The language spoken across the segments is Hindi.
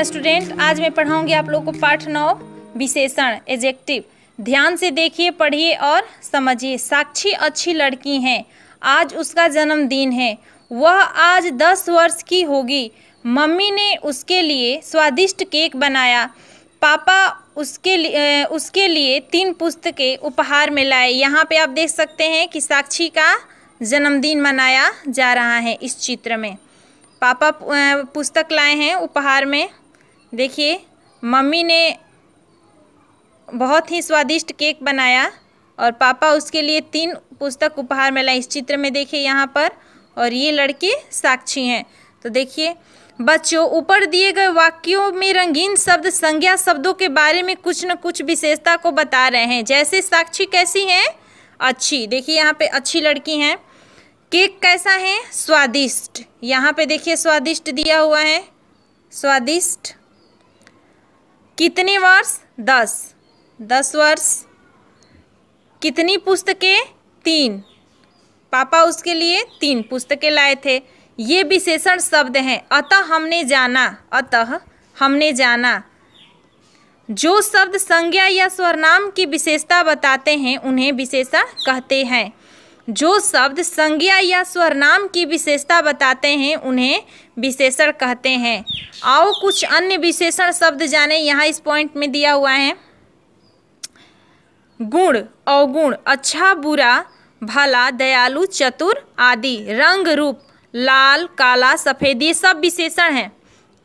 स्टूडेंट, आज मैं पढ़ाऊंगी आप लोगों को पाठ 9 विशेषण एडजेक्टिव। ध्यान से देखिए, पढ़िए और समझिए। साक्षी अच्छी लड़की है, आज उसका जन्मदिन है। वह आज 10 वर्ष की होगी। मम्मी ने उसके लिए स्वादिष्ट केक बनाया। पापा उसके लिए 3 पुस्तकें उपहार में लाए। यहाँ पे आप देख सकते हैं कि साक्षी का जन्मदिन मनाया जा रहा है। इस चित्र में पापा पुस्तक लाए हैं उपहार में। देखिए, मम्मी ने बहुत ही स्वादिष्ट केक बनाया और पापा उसके लिए 3 पुस्तक उपहार में लाए। इस चित्र में देखिए यहाँ पर, और ये लड़के साक्षी हैं। तो देखिए बच्चों, ऊपर दिए गए वाक्यों में रंगीन शब्द संज्ञा शब्दों के बारे में कुछ न कुछ विशेषता को बता रहे हैं। जैसे साक्षी कैसी है? अच्छी। देखिए यहाँ पे अच्छी लड़की हैं। केक कैसा है? स्वादिष्ट। यहाँ पे देखिए स्वादिष्ट दिया हुआ है, स्वादिष्ट। कितने वर्ष? 10 वर्ष। कितनी पुस्तकें? 3। पापा उसके लिए 3 पुस्तकें लाए थे। ये विशेषण शब्द हैं। अतः हमने जाना। जो शब्द संज्ञा या स्वरनाम की विशेषता बताते हैं उन्हें विशेषण कहते हैं। जो शब्द संज्ञा या स्वरनाम की विशेषता बताते हैं उन्हें विशेषण कहते हैं। आओ कुछ अन्य विशेषण शब्द जाने। यहाँ इस पॉइंट में दिया हुआ है। गुण, अवगुण, अच्छा, बुरा, भला, दयालु, चतुर आदि। रंग, रूप, लाल, काला, सफ़ेद, ये सब विशेषण हैं।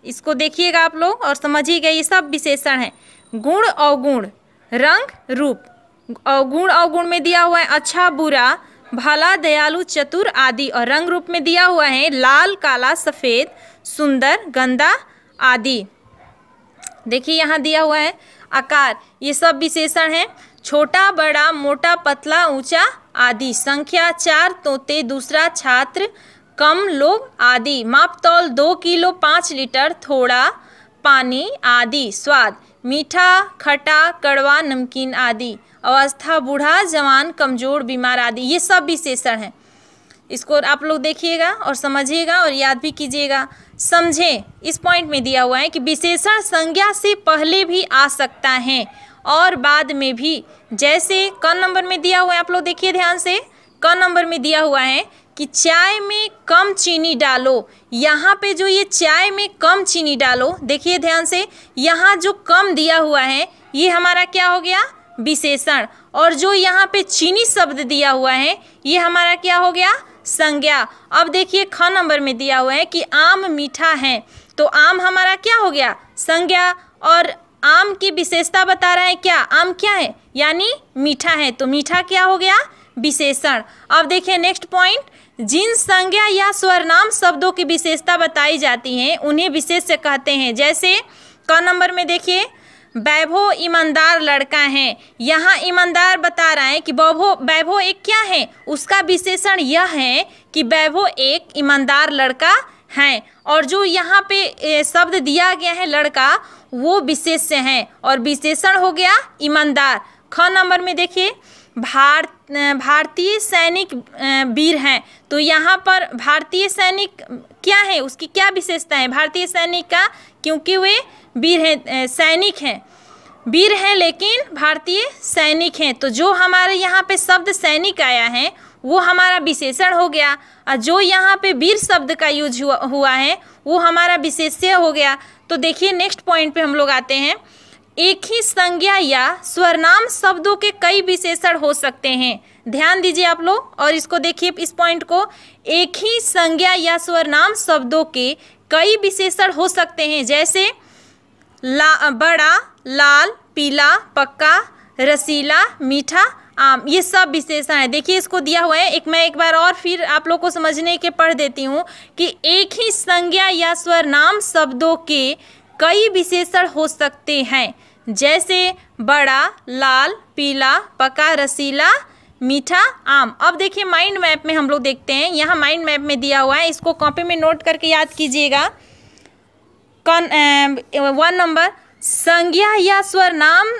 इसको देखिएगा आप लोग और समझिएगा, ये सब विशेषण हैं। गुण, अवगुण, रंग, रूप। अवगुण, अवगुण में दिया हुआ है अच्छा, बुरा, भला, दयालु, चतुर आदि। और रंग रूप में दिया हुआ है लाल, काला, सफ़ेद, सुंदर, गंदा आदि। देखिए यहाँ दिया हुआ है आकार, ये सब विशेषण हैं। छोटा, बड़ा, मोटा, पतला, ऊंचा आदि। संख्या 4 तोते, दूसरा, छात्र, कम, लोग आदि। मापतौल 2 किलो, 5 लीटर, थोड़ा, पानी आदि। स्वाद, मीठा, खट्टा, कड़वा, नमकीन आदि। अवस्था, बूढ़ा, जवान, कमजोर, बीमार आदि। ये सब विशेषण हैं। इसको आप लोग देखिएगा और समझिएगा और याद भी कीजिएगा। समझें, इस पॉइंट में दिया हुआ है कि विशेषण संज्ञा से पहले भी आ सकता है और बाद में भी। जैसे क नंबर में दिया हुआ है, आप लोग देखिए ध्यान से। क नंबर में दिया हुआ है कि चाय में कम चीनी डालो। यहाँ पे जो ये चाय में कम चीनी डालो, देखिए ध्यान से, यहाँ जो कम दिया हुआ है ये हमारा क्या हो गया? विशेषण। और जो यहाँ पे चीनी शब्द दिया हुआ है ये हमारा क्या हो गया? संज्ञा। अब देखिए ख नंबर में दिया हुआ है कि आम मीठा है, तो आम हमारा क्या हो गया? संज्ञा। और आम की विशेषता बता रहा है क्या? आम क्या है? यानी मीठा है, तो मीठा क्या हो गया? विशेषण। अब देखिए नेक्स्ट पॉइंट, जिन संज्ञा या स्वरनाम शब्दों की विशेषता बताई जाती हैं उन्हें विशेष्य कहते हैं। जैसे क नंबर में देखिए, वैभव ईमानदार लड़का है। यहाँ ईमानदार बता रहा है कि वैभव एक क्या है? उसका विशेषण यह है कि वैभव एक ईमानदार लड़का है। और जो यहाँ पे शब्द दिया गया है लड़का, वो विशेष्य है और विशेषण हो गया ईमानदार। ख नंबर में देखिए, भारतीय सैनिक वीर हैं, तो यहाँ पर भारतीय सैनिक क्या है? उसकी क्या विशेषता है भारतीय सैनिक का? क्योंकि वे वीर हैं, सैनिक हैं, वीर हैं लेकिन भारतीय सैनिक हैं। तो जो हमारे यहाँ पे शब्द सैनिक आया है वो हमारा विशेषण हो गया, और जो यहाँ पे वीर शब्द का यूज हुआ है वो हमारा विशेष्य हो गया। तो देखिए नेक्स्ट पॉइंट पे हम लोग आते हैं। एक ही संज्ञा या स्वरनाम शब्दों के कई विशेषण हो सकते हैं। ध्यान दीजिए आप लोग और इसको देखिए, इस पॉइंट को। एक ही संज्ञा या स्वरनाम शब्दों के कई विशेषण हो सकते हैं। जैसे बड़ा, लाल, पीला, पक्का, रसीला, मीठा, आम, ये सब विशेषण है। देखिए इसको दिया हुआ है, मैं एक बार और फिर आप लोग को समझने के पढ़ देती हूँ कि एक ही संज्ञा या स्वरनाम शब्दों के कई विशेषण हो सकते हैं। जैसे बड़ा, लाल, पीला, पका, रसीला, मीठा, आम। अब देखिए माइंड मैप में हम लोग देखते हैं। यहाँ माइंड मैप में दिया हुआ है, इसको कॉपी में नोट करके याद कीजिएगा। 1 नंबर, संज्ञा या स्वरनाम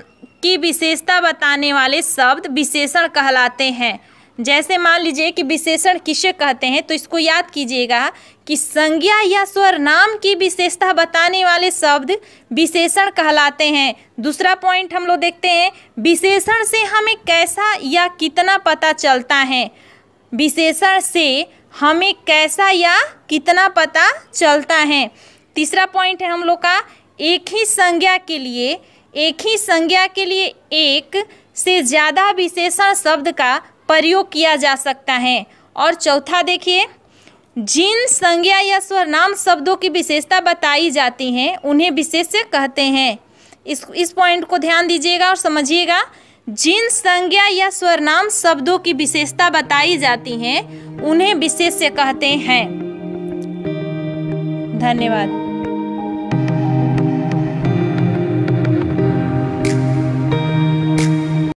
की विशेषता बताने वाले शब्द विशेषण कहलाते हैं। जैसे मान लीजिए कि विशेषण किसे कहते हैं, तो इसको याद कीजिएगा कि संज्ञा या सर्वनाम की विशेषता बताने वाले शब्द विशेषण कहलाते हैं। दूसरा पॉइंट हम लोग देखते हैं, विशेषण से हमें कैसा या कितना पता चलता है। विशेषण से हमें कैसा या कितना पता चलता है। तीसरा पॉइंट है हम लोग का, एक ही संज्ञा के लिए एक से ज़्यादा विशेषण शब्द का प्रयोग किया जा सकता है। और चौथा देखिए, जिन संज्ञा या सर्वनाम शब्दों की विशेषता बताई जाती हैं उन्हें विशेष्य कहते हैं। इस पॉइंट को ध्यान दीजिएगा और समझिएगा। जिन संज्ञा या सर्वनाम शब्दों की विशेषता बताई जाती हैं उन्हें विशेष्य कहते हैं। धन्यवाद।